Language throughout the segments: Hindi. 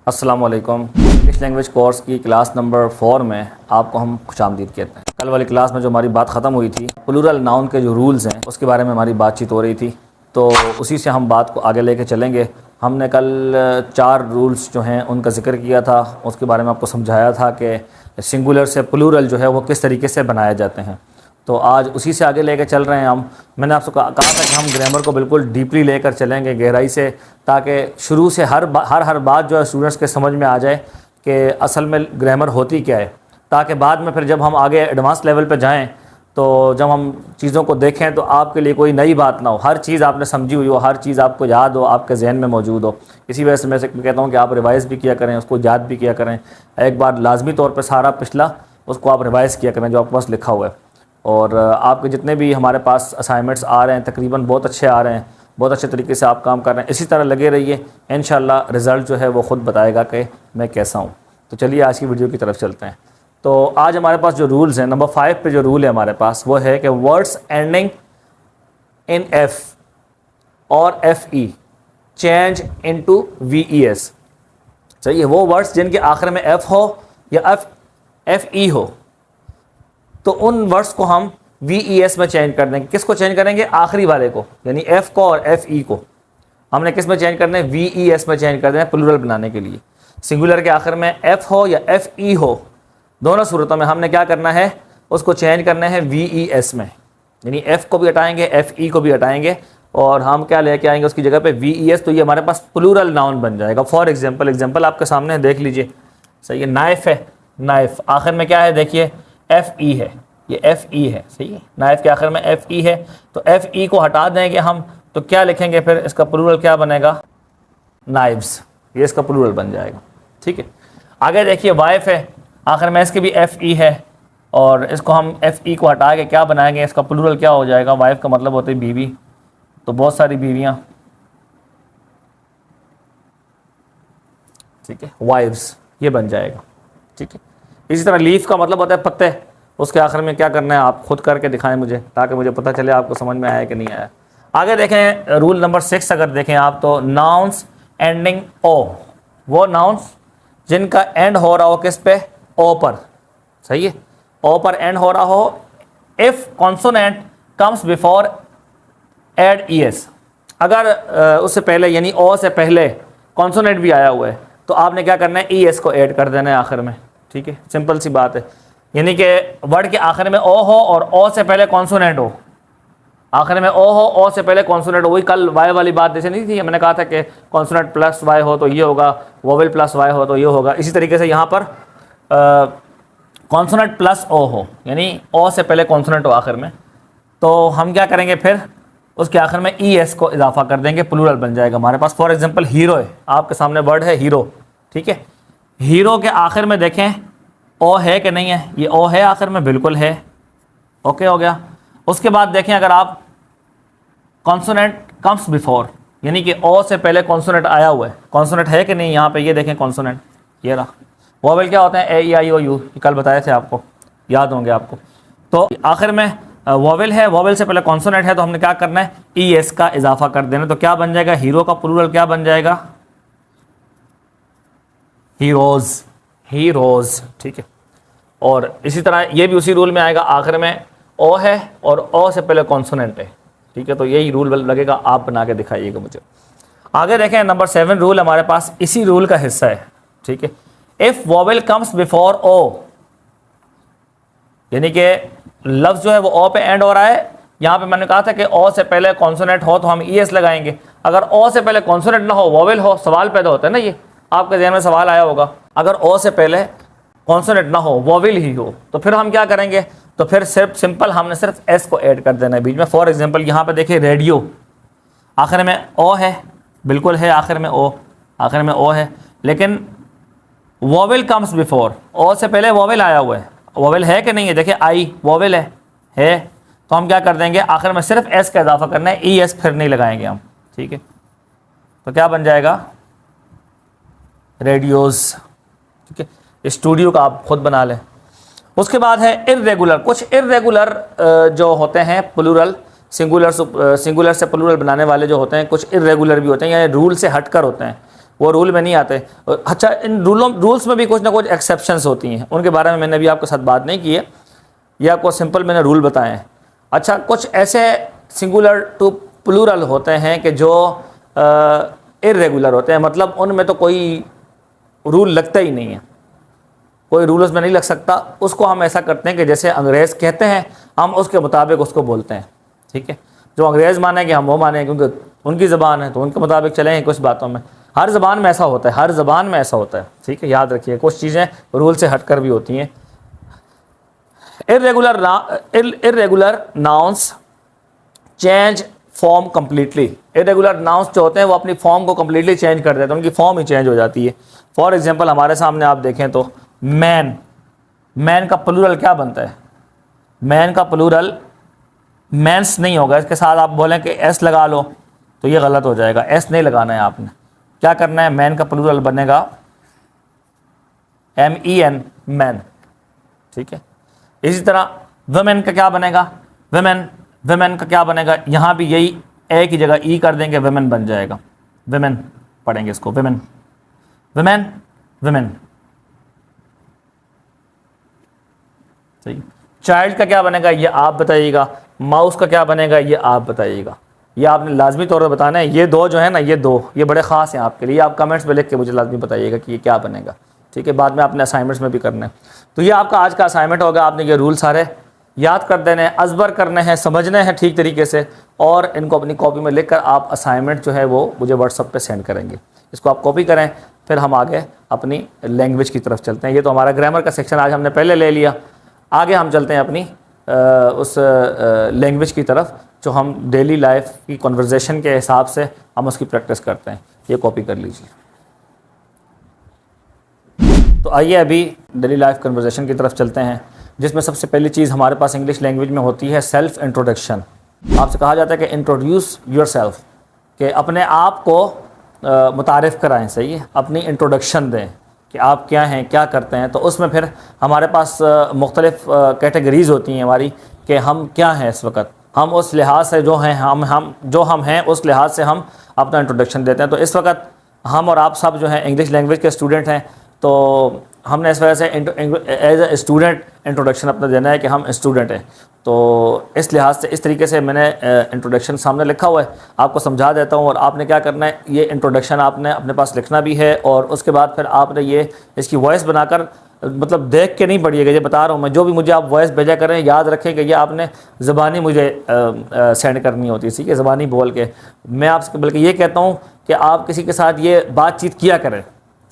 अस्सलाम वालेकुम। इंग्लिश लैंग्वेज कोर्स की क्लास नंबर 4 में आपको हम खुशामदीद कहते हैं। कल वाली क्लास में जो हमारी बात ख़त्म हुई थी, प्लूरल नाउन के जो रूल्स हैं उसके बारे में हमारी बातचीत हो रही थी, तो उसी से हम बात को आगे लेके चलेंगे। हमने कल 4 रूल्स जो हैं उनका ज़िक्र किया था, उसके बारे में आपको समझाया था कि सिंगुलर से प्लूरल जो है वो किस तरीके से बनाए जाते हैं। तो आज उसी से आगे लेकर चल रहे हैं हम। मैंने आपसे कहा था कि हम ग्रामर को बिल्कुल डीपली लेकर चलेंगे, गहराई से, ताकि शुरू से हर बात जो है स्टूडेंट्स के समझ में आ जाए कि असल में ग्रामर होती क्या है, ताकि बाद में फिर जब हम आगे एडवांस लेवल पे जाएं तो जब हम चीज़ों को देखें तो आपके लिए कोई नई बात ना हो, हर चीज़ आपने समझी हुई हो, हर चीज़ आपको याद हो, आपके जहन में मौजूद हो। इसी वजह से मैं कहता हूँ कि आप रिवाइज़ भी किया करें, उसको याद भी किया करें। एक बार लाजमी तौर पर सारा पिछला उसको आप रिवाइज़ किया करें जो आपके पास लिखा हुआ है। और आपके जितने भी हमारे पास असाइनमेंट्स आ रहे हैं तकरीबन बहुत अच्छे आ रहे हैं, बहुत अच्छे तरीके से आप काम कर रहे हैं। इसी तरह लगे रहिए, इंशाल्लाह रिज़ल्ट जो है वो ख़ुद बताएगा कि मैं कैसा हूँ। तो चलिए आज की वीडियो की तरफ चलते हैं। तो आज हमारे पास जो रूल्स हैं, नंबर 5 पे जो रूल है हमारे पास वो है कि वर्ड्स एंडिंग इन एफ और FE चेंज इनटू VES। सही है, वो वर्ड्स जिनके आखिर में F हो या FE हो तो उन वर्ड्स को हम VES में चेंज कर देंगे। किसको चेंज करेंगे? आखिरी वाले को, यानी F को और FE को हमने किस में चेंज करना है? VES में चेंज कर देना है प्लूरल बनाने के लिए। सिंगुलर के आखिर में F हो या FE हो, दोनों सूरतों में हमने क्या करना है? उसको चेंज करना है VES में, यानी F को भी हटाएंगे, FE को भी हटाएंगे और हम क्या लेके आएंगे उसकी जगह पे VES। तो ये हमारे पास प्लूरल नाउन बन जाएगा। फॉर एग्जाम्पल आपके सामने देख लीजिए। सही है, नाइफ है, नाइफ आखिर में क्या है? देखिए FE है, ये FE है। सही है, नाइफ के आखिर में FE है, तो FE को हटा देंगे हम, तो क्या लिखेंगे फिर? इसका प्लूरल क्या बनेगा? नाइव्स। ये इसका प्लूरल बन जाएगा। ठीक है, आगे देखिए वाइफ है, आखिर में इसकी भी FE है और इसको हम FE को हटा के क्या बनाएंगे? इसका प्लूरल क्या हो जाएगा? वाइफ का मतलब होती है बीवी, तो बहुत सारी बीवियाँ। ठीक है, वाइव्स ये बन जाएगा। ठीक है, इसी तरह लीफ का मतलब होता है पत्ते, उसके आखिर में क्या करना है? आप खुद करके दिखाएं मुझे, ताकि मुझे पता चले आपको समझ में आया कि नहीं आया। आगे देखें रूल नंबर 6 अगर देखें आप, तो नाउन्स एंडिंग O, वो नाउन्स जिनका एंड हो रहा हो किस पे? O पर। सही है, O पर एंड हो रहा हो if consonant comes before add ES। अगर उससे पहले यानी O से पहले कॉन्सोनेंट भी आया हुआ है तो आपने क्या करना है? ES को ऐड कर देना है आखिर में। ठीक है, सिंपल सी बात है, यानी कि वर्ड के आखिर में O हो और O से पहले कॉन्सोनेंट हो। आखिर में O हो, O से पहले कॉन्सोनेंट हो। वही कल Y वाली बात जैसे नहीं थी, मैंने कहा था कि कॉन्सोनेंट प्लस Y हो तो ये होगा, वोवेल प्लस Y हो तो ये होगा। इसी तरीके से यहाँ पर कॉन्सोनेंट प्लस O हो, यानी O से पहले कॉन्सोनेंट हो आखिर में, तो हम क्या करेंगे फिर? उसके आखिर में ES को इजाफा कर देंगे, प्लूरल बन जाएगा हमारे पास। फॉर एग्जाम्पल हीरो है, आपके सामने वर्ड है हीरो। ठीक है, हीरो के आखिर में देखें O है कि नहीं है? ये O है आखिर में, बिल्कुल है। ओके हो गया। उसके बाद देखें अगर आप कॉन्सोनेंट कम्स बिफोर, यानी कि O से पहले कॉन्सोनेंट आया हुआ है, कॉन्सोनेंट है कि नहीं? यहाँ पे ये देखें कॉन्सोनेंट, ये रहा। वोवेल क्या होते हैं? AEIOU, कल बताए थे आपको, याद होंगे आपको। तो आखिर में वोवेल है, वोवेल से पहले कॉन्सोनेंट है, तो हमने क्या करना है? ES का इजाफा कर देना। तो क्या बन जाएगा? हीरो का प्लूरल क्या बन जाएगा? Heroes, heroes. ठीक है, और इसी तरह ये भी उसी रूल में आएगा, आखिर में O है और O से पहले कॉन्सोनेंट है। ठीक है, तो यही रूल लगेगा, आप बना के दिखाइएगा मुझे। आगे देखें नंबर 7 रूल हमारे पास इसी रूल का हिस्सा है। ठीक है, if vowel comes before O, यानी कि लफ्ज़ जो है वो O पे एंड हो रहा है। यहाँ पे मैंने कहा था कि O से पहले कॉन्सोनेंट हो तो हम ES लगाएंगे। अगर O से पहले कॉन्सोनेंट ना हो, वोवेल हो, सवाल पैदा होता है ना, ये आपके ज़हन में सवाल आया होगा। अगर O से पहले कॉन्सोनेंट ना हो, वोवेल ही हो, तो फिर हम क्या करेंगे? तो फिर सिर्फ सिंपल हमने सिर्फ S को ऐड कर देना है बीच में। फॉर एग्जांपल यहाँ पे देखिए रेडियो, आखिर में O है, बिल्कुल है, आखिर में O, आखिर में O है, लेकिन वोवेल कम्स बिफोर, O से पहले वोवेल आया हुआ है। वोवेल है कि नहीं है? देखिए आई वोवेल है, तो हम क्या कर देंगे? आखिर में सिर्फ S का इजाफा करना है, ES फिर नहीं लगाएंगे हम। ठीक है, तो क्या बन जाएगा? रेडियोज। ठीक है, स्टूडियो का आप खुद बना लें। उसके बाद है इर्रेगुलर। कुछ इर्रेगुलर जो होते हैं प्लूरल, सिंगुलर से प्लूरल बनाने वाले जो होते हैं, कुछ इर्रेगुलर भी होते हैं, यानी रूल से हटकर होते हैं। वो रूल में नहीं आते। अच्छा, इन रूल्स में भी कुछ ना कुछ एक्सेप्शंस होती हैं, उनके बारे में मैंने अभी आपके साथ बात नहीं की है, ये आपको सिंपल मैंने रूल बताए हैं। अच्छा, कुछ ऐसे सिंगुलर टू प्लूरल होते हैं कि जो इर्रेगुलर होते हैं, मतलब उनमें तो कोई रूल लगता ही नहीं है, कोई रूल उसमें नहीं लग सकता। उसको हम ऐसा करते हैं कि जैसे अंग्रेज़ कहते हैं हम उसके मुताबिक उसको बोलते हैं, ठीक है। जो अंग्रेज़ मानेंगे हम वो मानेंगे, क्योंकि उनकी ज़बान है तो उनके मुताबिक चलेंगे। कुछ बातों में हर ज़बान में ऐसा होता है, हर ज़बान में ऐसा होता है, ठीक है, याद रखिए। कुछ चीज़ें रूल से हटकर भी होती हैं। Irregular nouns change form completely. Irregular nouns जो होते हैं वो अपनी फॉर्म को कम्प्लीटली चेंज कर देते हैं, उनकी फॉर्म ही चेंज हो जाती है। फॉर एग्जांपल हमारे सामने आप देखें तो मैन, मैन का प्लूरल क्या बनता है? मैन का प्लूरल मैंस नहीं होगा। इसके साथ आप बोलें कि एस लगा लो तो ये गलत हो जाएगा, एस नहीं लगाना है आपने। क्या करना है? मैन का प्लूरल बनेगा MEN, मैन, ठीक है। इसी तरह वुमेन का क्या बनेगा? वुमेन, वुमेन का क्या बनेगा? यहाँ भी यही ए की जगह ई कर देंगे, वुमेन बन जाएगा। वुमेन पढ़ेंगे इसको, वुमेन, वुमेन, वुमेन, सही। चाइल्ड का क्या बनेगा ये आप बताइएगा। माउस का क्या बनेगा ये आप बताइएगा। ये आपने लाजमी तौर पर बताना है। ये दो जो है ना, ये दो ये बड़े ख़ास हैं आपके लिए। आप कमेंट्स में लिख के मुझे लाजमी बताइएगा कि ये क्या बनेगा, ठीक है। बाद में आपने असाइनमेंट्स में भी करना है। तो ये आपका आज का असाइनमेंट होगा। आपने ये रूल सारे याद कर देने हैं, अजबर करने हैं, समझने हैं ठीक तरीके से, और इनको अपनी कॉपी में लिखकर आप असाइनमेंट जो है वो मुझे व्हाट्सअप पे सेंड करेंगे। इसको आप कॉपी करें, फिर हम आगे अपनी लैंग्वेज की तरफ चलते हैं। ये तो हमारा ग्रामर का सेक्शन आज हमने पहले ले लिया। आगे हम चलते हैं अपनी उस लैंग्वेज की तरफ जो हम डेली लाइफ की कन्वर्सेशन के हिसाब से हम उसकी प्रैक्टिस करते हैं। ये कॉपी कर लीजिए। तो आइए अभी डेली लाइफ कन्वर्सेशन की तरफ चलते हैं, जिसमें सबसे पहली चीज़ हमारे पास इंग्लिश लैंग्वेज में होती है सेल्फ़ इंट्रोडक्शन। आपसे कहा जाता है कि इंट्रोड्यूस योरसेल्फ, कि अपने आप को मुतारिफ़ कराएं, सही है, अपनी इंट्रोडक्शन दें कि आप क्या हैं, क्या करते हैं। तो उसमें फिर हमारे पास मुख्तलिफ़ कैटेगरीज़ होती हैं हमारी, कि हम क्या हैं इस वक्त, हम उस लिहाज से जो हैं, हम हैं उस लिहाज से हम अपना इंट्रोडक्शन देते हैं। तो इस वक्त हम और आप सब जो हैं इंग्लिश लैंग्वेज के स्टूडेंट हैं, तो हमने इस वजह से एज ए स्टूडेंट इंट्रोडक्शन अपना देना है कि हम स्टूडेंट हैं। तो इस लिहाज से इस तरीके से मैंने इंट्रोडक्शन सामने लिखा हुआ है, आपको समझा देता हूँ। और आपने क्या करना है, ये इंट्रोडक्शन आपने अपने पास लिखना भी है, और उसके बाद फिर आपने ये इसकी वॉइस बनाकर, मतलब देख के नहीं पढ़िएगा, ये बता रहा हूँ मैं, जो भी मुझे आप वॉइस भेजा करें, याद रखें कि ये आपने ज़बानी मुझे सेंड करनी होती है, ठीक है, ज़बानी बोल के। मैं आपसे बल्कि ये कहता हूँ कि आप किसी के साथ ये बातचीत किया करें,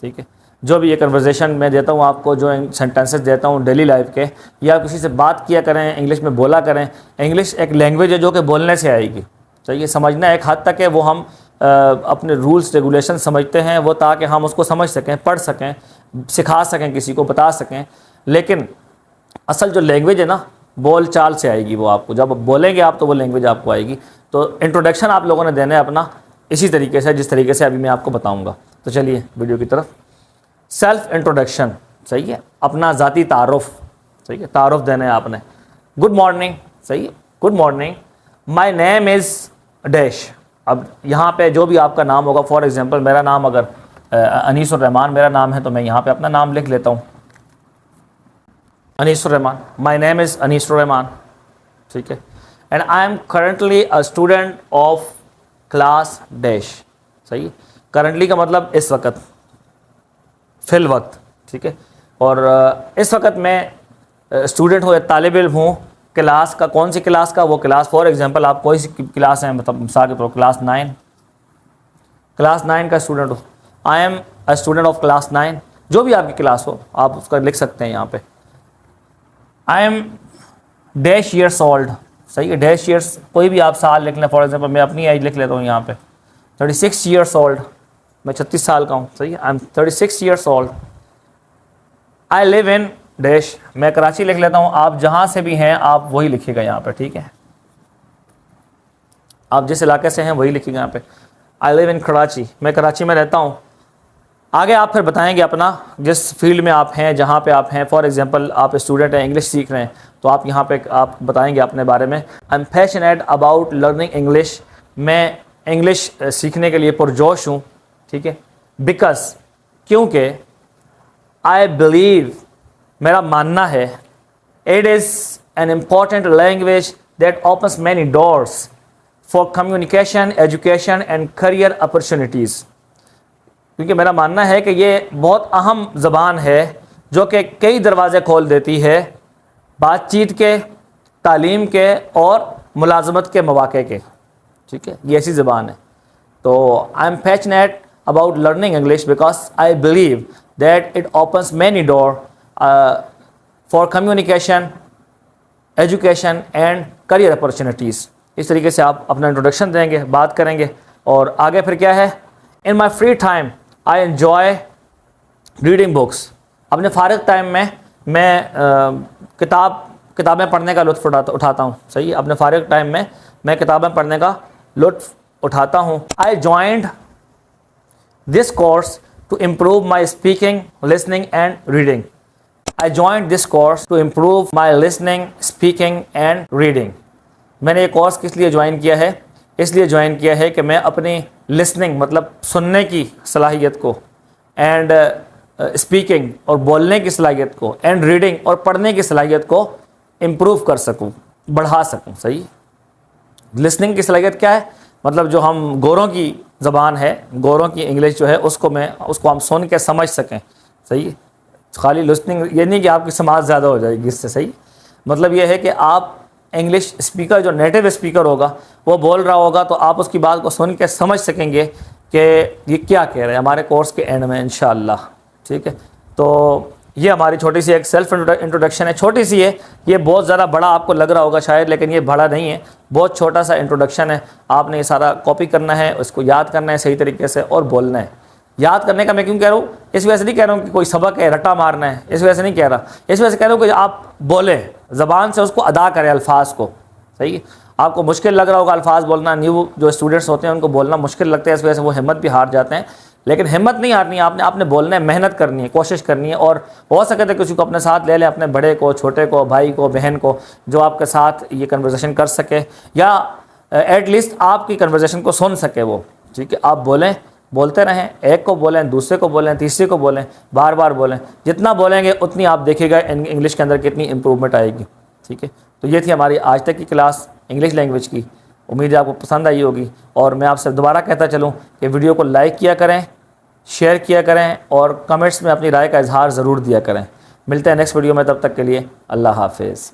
ठीक है। जो भी ये कन्वर्सेशन मैं देता हूँ आपको, जो सेंटेंसेस देता हूँ डेली लाइफ के, या किसी से बात किया करें, इंग्लिश में बोला करें। इंग्लिश एक लैंग्वेज है जो कि बोलने से आएगी, चाहिए समझना एक हद तक है। वो हम अपने रूल्स रेगुलेशन समझते हैं वो, ताकि हम उसको समझ सकें, पढ़ सकें, सिखा सकें, किसी को बता सकें। लेकिन असल जो लैंग्वेज है ना, बोल चाल से आएगी वो आपको। जब बोलेंगे आप तो वो लैंग्वेज आपको आएगी। तो इंट्रोडक्शन आप लोगों ने देना है अपना इसी तरीके से, जिस तरीके से अभी मैं आपको बताऊँगा। तो चलिए वीडियो की तरफ। सेल्फ इंट्रोडक्शन, सही है, अपना ज़ाती तारुफ, सही है, तारुफ देना है आपने। गुड मॉर्निंग, सही है, good morning, my name is dash. अब यहाँ पे जो भी आपका नाम होगा, फॉर एग्जांपल मेरा नाम अगर अनीसुर रहमान मेरा नाम है, तो मैं यहाँ पे अपना नाम लिख लेता हूँ, Anisur Rahman. My name is Anisur Rahman, ठीक है। And I am currently a student of class dash, सही है। करंटली का मतलब इस वक्त, फिल वक्त, ठीक है। और इस वक्त मैं स्टूडेंट हूँ, तालिब इल्म हूँ। क्लास का, कौन सी क्लास का? वो क्लास, फॉर एग्जांपल आप कोई सी क्लास है, मतलब मिसाल के तौर क्लास 9, क्लास 9 का स्टूडेंट हो। I am a student of class 9, जो भी आपकी क्लास हो आप उसका लिख सकते हैं यहाँ पे। I am dash years old, सही है, डैश ईयर्स कोई भी आप साल लिख लें। फॉर एग्जांपल मैं अपनी एज लिख लेता हूँ यहाँ पे, 36 ईयर्स ओल्ड, मैं 36 साल का हूँ, सही है। I am 36 years old. I live in dash, मैं कराची लिख लेता हूँ। आप जहाँ से भी हैं आप वही लिखिएगा यहाँ पे, ठीक है, आप जिस इलाके से हैं वही लिखिएगा यहाँ पे। आई लिव इन कराची, मैं कराची में रहता हूँ। आगे आप फिर बताएंगे अपना जिस फील्ड में आप हैं, जहाँ पे आप हैं। फॉर एग्जांपल आप स्टूडेंट हैं, इंग्लिश सीख रहे हैं, तो आप यहाँ पे आप बताएंगे अपने बारे में। I am passionate about learning English, मैं इंग्लिश सीखने के लिए पुरजोश हूँ, ठीक है। बिकॉज, क्योंकि, आई बिलीव, मेरा मानना है, it is an important language that opens many doors for communication, education and career opportunities. क्योंकि मेरा मानना है कि ये बहुत अहम ज़बान है जो कि कई दरवाज़े खोल देती है बातचीत के, तालीम के और मुलाजमत के मौक़े के। ठीक है, ये ऐसी ज़बान है। तो I am passionate about learning English because I believe that it opens many door for communication, education and career opportunities. इस तरीके से आप अपना इंट्रोडक्शन देंगे, बात करेंगे और आगे फिर क्या है। In my free time I enjoy reading books. अपने फ़ारिग टाइम में मैं किताबें पढ़ने का लुत्फ़ उठाता हूँ। सही है, अपने फ़ारिग टाइम में मैं किताबें पढ़ने का लुत्फ़ उठाता हूँ। I joined this course to improve my speaking, listening and reading. I joined this course to improve my listening, speaking and reading. मैंने ये कोर्स किस लिए ज्वाइन किया है? इसलिए ज्वाइन किया है कि मैं अपनी लिसनिंग मतलब सुनने की सलाहियत को, एंड स्पीकिंग और बोलने की सलाहियत को, एंड रीडिंग और पढ़ने की सलाहियत को इम्प्रूव कर सकूं, बढ़ा सकूं। सही, लिसनिंग की सलाहियत क्या है? मतलब जो हम गोरों की ज़बान है, गोरों की इंग्लिश जो है, उसको हम सुन के समझ सकें। सही, खाली लिसनिंग ये नहीं कि आपकी समाज ज़्यादा हो जाएगी इससे। सही, मतलब ये है कि आप इंग्लिश स्पीकर, जो नेटिव स्पीकर होगा, वो बोल रहा होगा तो आप उसकी बात को सुन के समझ सकेंगे कि ये क्या कह रहे हैं, हमारे कोर्स के एंड में इंशाअल्लाह। ठीक है, तो ये हमारी छोटी सी एक सेल्फ इंट्रोडक्शन है। छोटी सी है, ये बहुत ज़्यादा बड़ा आपको लग रहा होगा शायद, लेकिन ये बड़ा नहीं है, बहुत छोटा सा इंट्रोडक्शन है। आपने ये सारा कॉपी करना है, उसको याद करना है सही तरीके से और बोलना है। याद करने का मैं क्यों कह रहा हूँ? इस वजह से नहीं कह रहा हूँ कि कोई सबक है, रट्टा मारना है, इस वजह से नहीं कह रहा। इस वजह से कह रहा हूँ कि आप बोलें, ज़बान से उसको अदा करें अल्फाज को। सही, आपको मुश्किल लग रहा होगा अल्फाज बोलना, न्यू जो स्टूडेंट्स होते हैं उनको बोलना मुश्किल लगता है, इस वजह से वो हिम्मत भी हार जाते हैं। लेकिन हिम्मत नहीं हारनी है, आपने बोलना है, मेहनत करनी है, कोशिश करनी है। और हो सके तो किसी को अपने साथ ले लें, अपने बड़े को, छोटे को, भाई को, बहन को, जो आपके साथ ये कन्वर्सेशन कर सके या एटलीस्ट आपकी कन्वर्सेशन को सुन सके वो। ठीक है, आप बोलें, बोलते रहें, एक को बोलें, दूसरे को बोलें, तीसरे को बोलें, बार बार बोलें। जितना बोलेंगे उतनी आप देखिएगा इंग्लिश के अंदर कितनी इंप्रूवमेंट आएगी। ठीक है, तो ये थी हमारी आज तक की क्लास इंग्लिश लैंग्वेज की। उम्मीद है आपको पसंद आई होगी। और मैं आपसे दोबारा कहता चलूँ कि वीडियो को लाइक किया करें, शेयर किया करें और कमेंट्स में अपनी राय का इजहार ज़रूर दिया करें। मिलते हैं नेक्स्ट वीडियो में, तब तक के लिए अल्लाह हाफिज़।